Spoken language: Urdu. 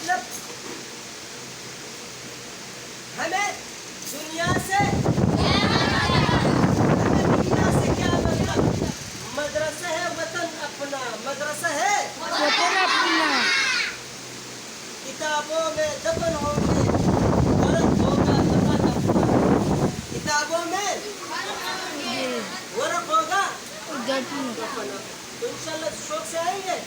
مطلب ہمیں دنیا سے کیا مطلب؟ مدرسہ ہے وطن اپنا، مدرسہ ہے وطن اپنا، کتابوں میں دفن ہو